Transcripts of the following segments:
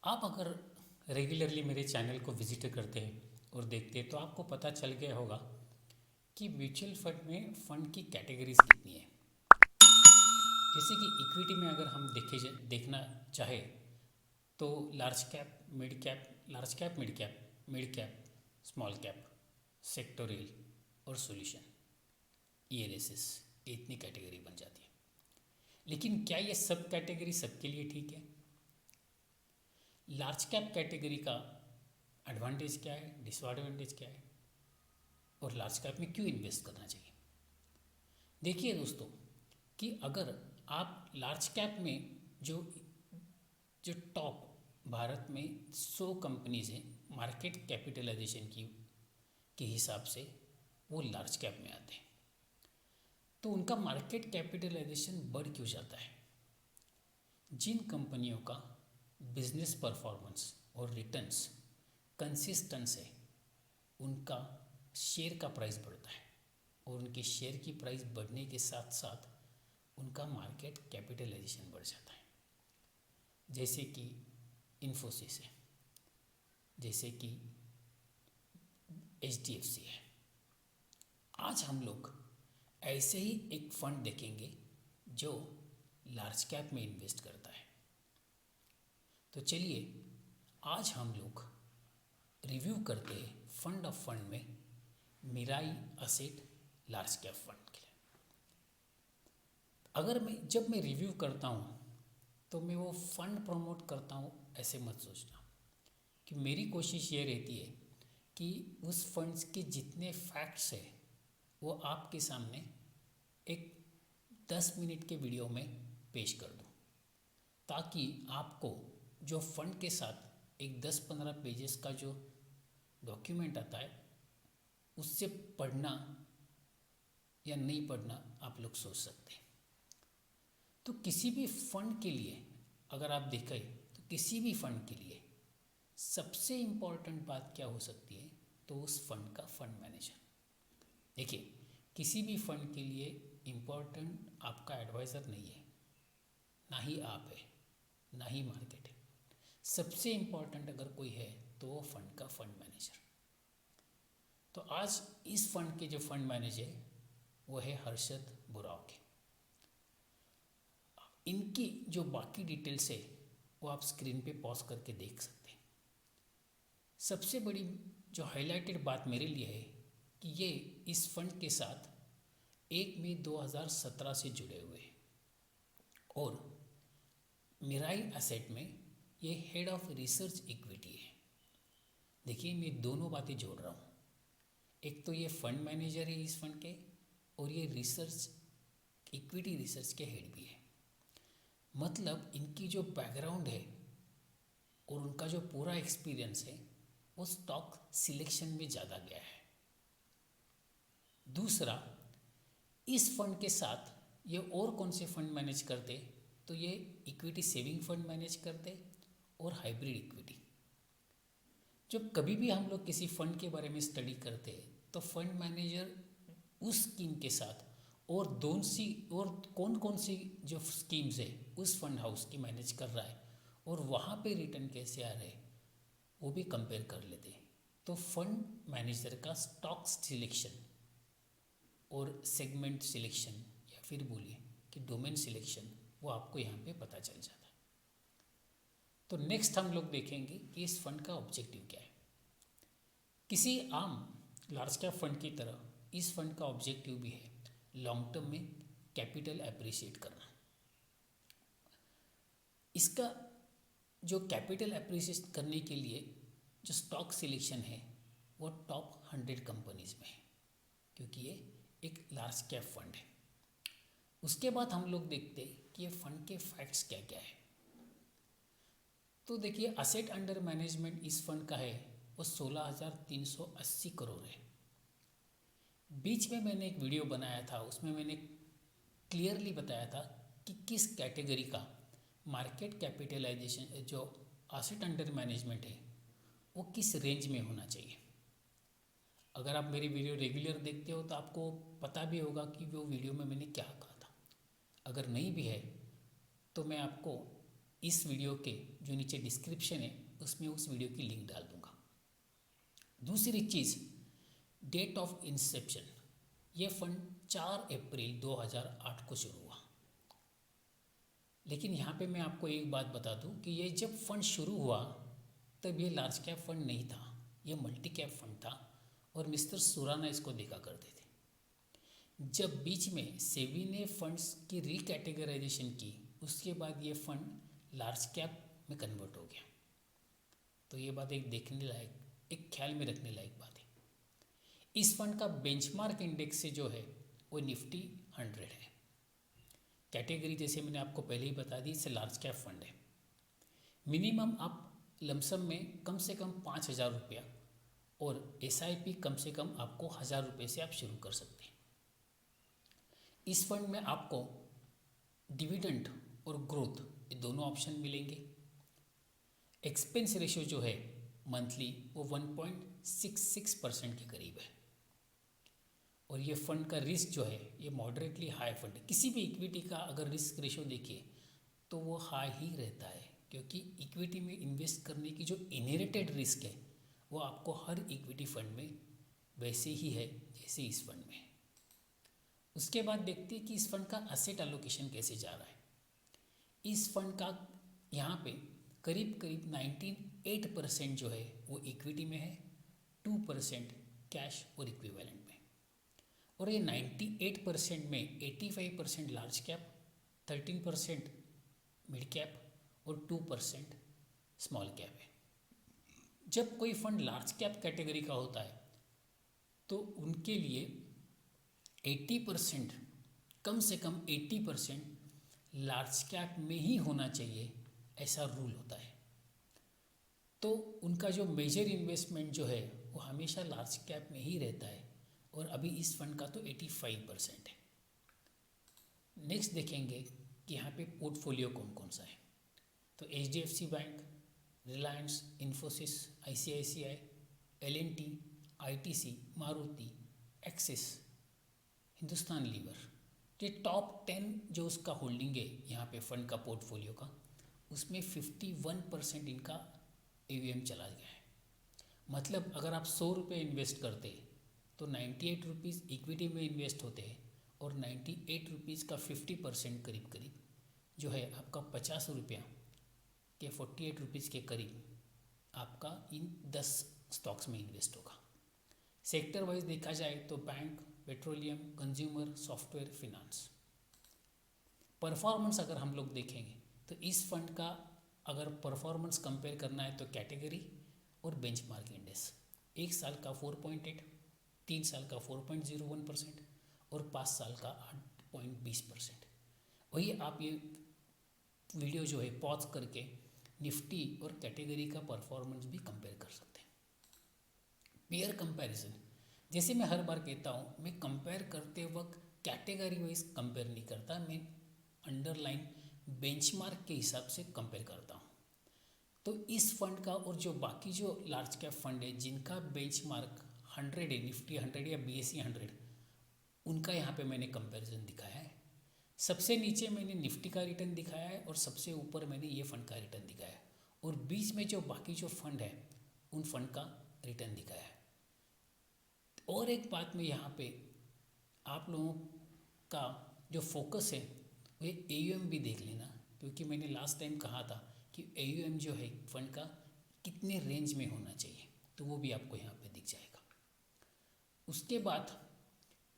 आप अगर रेगुलरली मेरे चैनल को विजिट करते हैं और देखते हैं तो आपको पता चल गया होगा कि म्यूचुअल फंड में फ़ंड की कैटेगरीज कितनी है। जैसे कि इक्विटी में अगर हम देखना चाहे तो large cap, mid cap, large cap, mid cap, small cap, sectoral और सॉल्यूशन, ये एनालिसिस, इतनी कैटेगरी बन जाती है। लेकिन क्या ये सब कैटेगरी सबके लिए ठीक है? लार्ज कैप कैटेगरी का एडवांटेज क्या है, डिसएडवांटेज क्या है, और लार्ज कैप में क्यों इन्वेस्ट करना चाहिए? देखिए दोस्तों कि अगर आप लार्ज कैप में जो जो टॉप भारत में 100 कंपनीज हैं मार्केट कैपिटलाइजेशन की के हिसाब से, वो लार्ज कैप में आते हैं, तो उनका मार्केट कैपिटलाइजेशन बढ़ क्यों जाता है? जिन कंपनियों का बिजनेस परफॉर्मेंस और रिटर्न्स कंसिस्टेंस है, उनका शेयर का प्राइस बढ़ता है, और उनके शेयर की प्राइस बढ़ने के साथ साथ उनका मार्केट कैपिटलाइजेशन बढ़ जाता है। जैसे कि इन्फोसिस है, जैसे कि HDFC है। आज हम लोग ऐसे ही एक फंड देखेंगे जो लार्ज कैप में इन्वेस्ट करता है। तो चलिए आज हम लोग रिव्यू करते हैं फंड ऑफ फंड में Mirae asset large cap fund के लिए। अगर जब मैं रिव्यू करता हूँ तो मैं वो फंड प्रमोट करता हूँ ऐसे मत सोचना, कि मेरी कोशिश ये रहती है कि उस फंड्स के जितने फैक्ट्स है वो आपके सामने एक 10 मिनट के वीडियो में पेश कर दूँ, ताकि आपको जो फंड के साथ एक 10-15 पेजेस का जो डॉक्यूमेंट आता है उससे पढ़ना या नहीं पढ़ना आप लोग सोच सकते हैं। तो किसी भी फंड के लिए अगर आप देखें तो किसी भी फंड के लिए सबसे इम्पॉर्टेंट बात क्या हो सकती है, तो उस फंड का फंड मैनेजर। देखिए किसी भी फंड के लिए इम्पॉर्टेंट आपका एडवाइज़र नहीं है, ना ही आप है, ना ही मार्केट है। सबसे इम्पॉर्टेंट अगर कोई है तो वो फंड का फंड मैनेजर। तो आज इस फंड के जो फंड मैनेजर वो है हर्षद बुराव के। इनकी जो बाकी डिटेल्स है वो आप स्क्रीन पे पॉज करके देख सकते हैं। सबसे बड़ी जो हाईलाइटेड बात मेरे लिए है कि ये इस फंड के साथ 1 मई 2017 से जुड़े हुए हैं, और मिराई एसेट में ये हेड ऑफ रिसर्च इक्विटी है। देखिए मैं दोनों बातें जोड़ रहा हूँ, एक तो ये फंड मैनेजर है इस फंड के, और ये रिसर्च इक्विटी रिसर्च के हेड भी है। मतलब इनकी जो बैकग्राउंड है और उनका जो पूरा एक्सपीरियंस है वो स्टॉक सिलेक्शन में ज़्यादा गया है। दूसरा, इस फंड के साथ ये और कौन से फंड मैनेज करते, तो ये इक्विटी सेविंग फंड मैनेज करते और हाइब्रिड इक्विटी। जब कभी भी हम लोग किसी फंड के बारे में स्टडी करते हैं तो फंड मैनेजर उस स्कीम के साथ और कौन कौन सी जो स्कीम्स है उस फंड हाउस की मैनेज कर रहा है और वहाँ पे रिटर्न कैसे आ रहे हैं वो भी कंपेयर कर लेते हैं। तो फंड मैनेजर का स्टॉक सिलेक्शन और सेगमेंट सिलेक्शन, या फिर बोलिए कि डोमेन सिलेक्शन, वो आपको यहाँ पे पता चल जाता है। तो नेक्स्ट हम लोग देखेंगे कि इस फंड का ऑब्जेक्टिव क्या है। किसी आम लार्ज कैप फंड की तरह इस फंड का ऑब्जेक्टिव भी है लॉन्ग टर्म में कैपिटल एप्रिशिएट करना। इसका जो कैपिटल एप्रिशिएट करने के लिए जो स्टॉक सिलेक्शन है वो टॉप 100 कंपनीज में है, क्योंकि ये एक लार्ज कैप फंड है। उसके बाद हम लोग देखते हैं कि ये फंड के फैक्ट्स क्या क्या है। तो देखिए असेट अंडर मैनेजमेंट इस फंड का है वो 16,380 करोड़ है। बीच में मैंने एक वीडियो बनाया था, उसमें मैंने क्लियरली बताया था कि किस कैटेगरी का मार्केट कैपिटलाइजेशन जो असेट अंडर मैनेजमेंट है वो किस रेंज में होना चाहिए। अगर आप मेरी वीडियो रेगुलर देखते हो तो आपको पता भी होगा कि वो वीडियो में मैंने क्या कहा था। अगर नहीं भी है तो मैं आपको इस वीडियो के जो नीचे डिस्क्रिप्शन है उसमें उस वीडियो की लिंक डाल दूँगा। दूसरी चीज़, डेट ऑफ इंसेप्शन। ये फंड 4 अप्रैल 2008 को शुरू हुआ। लेकिन यहाँ पे मैं आपको एक बात बता दूँ कि ये जब फंड शुरू हुआ तब ये लार्ज कैप फंड नहीं था, ये मल्टी कैप फंड था और मिस्टर सुराना इसको देखा करते थे। जब बीच में सेबी ने फंड्स की रिकैटेगराइजेशन की, उसके बाद ये फंड लार्ज कैप में कन्वर्ट हो गया। तो ये बात एक देखने लायक, एक ख्याल में रखने लायक बात है। इस फंड का बेंचमार्क इंडेक्स से जो है वो निफ्टी 100 है। कैटेगरी जैसे मैंने आपको पहले ही बता दी, इससे लार्ज कैप फंड है। मिनिमम आप लमसम में कम से कम 5,000 रुपया और SIP कम से कम आपको 1,000 रुपये से आप शुरू कर सकते हैं। इस फंड में आपको डिविडेंड और ग्रोथ ये दोनों ऑप्शन मिलेंगे। एक्सपेंस रेशियो जो है मंथली वो 1.66% के करीब है और ये फंड का रिस्क जो है ये मॉडरेटली हाई फंड है। किसी भी इक्विटी का अगर रिस्क रेशियो देखिए तो वो हाई ही रहता है, क्योंकि इक्विटी में इन्वेस्ट करने की जो इनहेरिटेड रिस्क है वो आपको हर इक्विटी फंड में वैसे ही है जैसे इस फंड में है। उसके बाद देखते हैं कि इस फंड का एसेट एलोकेशन कैसे जा रहा है। इस फंड का यहाँ पे करीब करीब 98% जो है वो इक्विटी में है, 2% कैश और इक्विवेलेंट में। और ये 98% में 85% लार्ज कैप, 13% मिड कैप और 2% स्मॉल कैप है। जब कोई फंड लार्ज कैप कैटेगरी का होता है तो उनके लिए 80%, कम से कम 80% लार्ज कैप में ही होना चाहिए, ऐसा रूल होता है। तो उनका जो मेजर इन्वेस्टमेंट जो है वो हमेशा लार्ज कैप में ही रहता है और अभी इस फंड का तो 85% है। नेक्स्ट देखेंगे कि यहाँ पे पोर्टफोलियो कौन कौन सा है। तो HDFC bank, Reliance, Infosys, ICICI, L&T, ITC, Maruti, Axis, Hindustan Lever, ये टॉप 10 जो उसका होल्डिंग है यहाँ पे फंड का पोर्टफोलियो का, उसमें 51% इनका AUM चला गया है। मतलब अगर आप 100 रुपये इन्वेस्ट करते तो 98 रुपीज़ इक्विटी में इन्वेस्ट होते हैं और 98 रुपीज़ का 50% करीब करीब जो है आपका 50 रुपया के 48 रुपीज़ के करीब आपका इन 10 स्टॉक्स में इन्वेस्ट होगा। सेक्टर वाइज देखा जाए तो bank, petroleum, consumer, software, finance. Performance अगर हम लोग देखेंगे तो इस फंड का अगर परफॉर्मेंस कंपेयर करना है तो कैटेगरी और बेंचमार्क इंडेक्स, 1 साल का 4.8, 3 साल का 4.01% और 5 साल का 8.20%। वही आप ये वीडियो जो है पॉज करके निफ्टी और कैटेगरी का परफॉर्मेंस भी कंपेयर कर सकते हैं। पेयर कंपैरिजन, जैसे मैं हर बार कहता हूँ, मैं कंपेयर करते वक्त कैटेगरी वाइज कंपेयर नहीं करता, मैं अंडरलाइन बेंचमार्क के हिसाब से कंपेयर करता हूँ। तो इस फंड का और जो बाकी जो लार्ज कैप फंड है जिनका बेंचमार्क 100 है, निफ्टी 100 या BSE 100, उनका यहाँ पे मैंने कंपैरिजन दिखाया है। सबसे नीचे मैंने निफ्टी का रिटर्न दिखाया है और सबसे ऊपर मैंने ये फंड का रिटर्न दिखाया है और बीच में जो बाकी जो फंड है उन फंड का रिटर्न दिखाया है। और एक बात मैं यहाँ पे आप लोगों का जो फोकस है वो AUM भी देख लेना, क्योंकि मैंने लास्ट टाइम कहा था कि AUM जो है फंड का कितने रेंज में होना चाहिए, तो वो भी आपको यहाँ पे दिख जाएगा। उसके बाद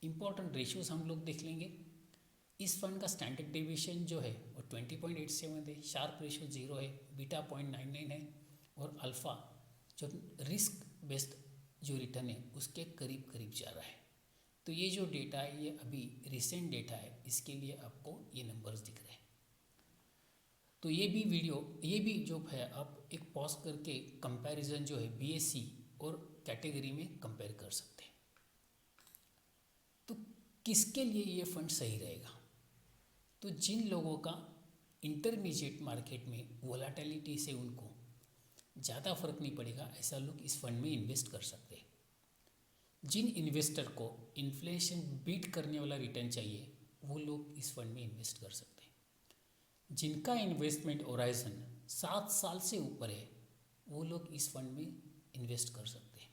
इम्पोर्टेंट रेशियोज हम लोग देख लेंगे। इस फंड का स्टैंडर्ड डेविएशन जो है वो 20.87 है, शार्प रेशियो 0 है, बीटा 0.99 है और अल्फ़ा जो रिस्क बेस्ड जो रिटर्न है उसके करीब करीब जा रहा है। तो ये जो डेटा है ये अभी रिसेंट डेटा है, इसके लिए आपको ये नंबर्स दिख रहे हैं। तो ये भी वीडियो, ये भी जो है आप एक पॉज करके कंपैरिजन जो है BSE और कैटेगरी में कंपेयर कर सकते हैं। तो किसके लिए ये फंड सही रहेगा? तो जिन लोगों का इंटरमीडिएट मार्केट में वोलेटिलिटी से उनको ज़्यादा फर्क नहीं पड़ेगा, ऐसा लोग इस फंड में इन्वेस्ट कर सकते हैं। जिन इन्वेस्टर को इन्फ्लेशन बीट करने वाला रिटर्न चाहिए वो लोग इस फंड में इन्वेस्ट कर सकते हैं। जिनका इन्वेस्टमेंट होराइजन 7 साल से ऊपर है वो लोग इस फंड में इन्वेस्ट कर सकते हैं।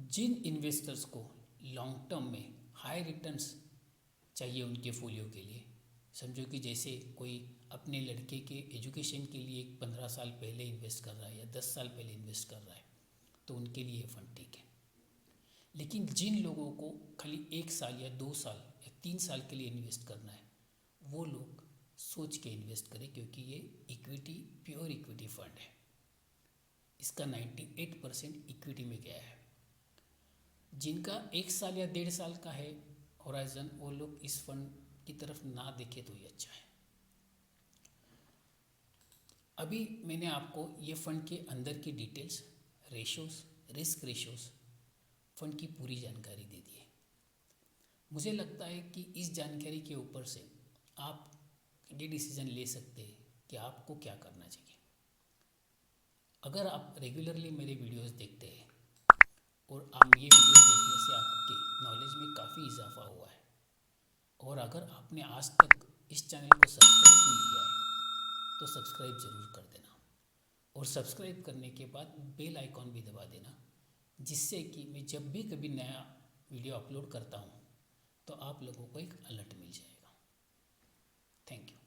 जिन इन्वेस्टर्स को लॉन्ग टर्म में हाई रिटर्न्स चाहिए उनके फोलियो के लिए, समझो कि जैसे कोई अपने लड़के के एजुकेशन के लिए 15 साल पहले इन्वेस्ट कर रहा है या 10 साल पहले इन्वेस्ट कर रहा है, तो उनके लिए ये फंड ठीक है। लेकिन जिन लोगों को खाली 1 साल या 2 साल या 3 साल के लिए इन्वेस्ट करना है, वो लोग सोच के इन्वेस्ट करें, क्योंकि ये इक्विटी, प्योर इक्विटी फंड है। इसका 98% इक्विटी में गया है। जिनका 1 साल या 1.5 साल का है होराइजन, वो लोग इस फंड की तरफ ना देखे तो ही अच्छा है। अभी मैंने आपको ये फंड के अंदर की details, ratios, risk ratios, fund की पूरी जानकारी दे दी है। मुझे लगता है कि इस जानकारी के ऊपर से आप ये डिसीजन ले सकते हैं कि आपको क्या करना चाहिए। अगर आप रेगुलरली मेरे वीडियोस देखते हैं और आप ये वीडियोस देखने से आपके नॉलेज में काफ़ी इजाफा हुआ है, और अगर आपने आज तक इस चैनल को सब्सक्राइब नहीं किया है तो सब्सक्राइब ज़रूर कर देना, और सब्सक्राइब करने के बाद बेल आइकॉन भी दबा देना, जिससे कि मैं जब भी कभी नया वीडियो अपलोड करता हूँ तो आप लोगों को एक अलर्ट मिल जाएगा। Thank you.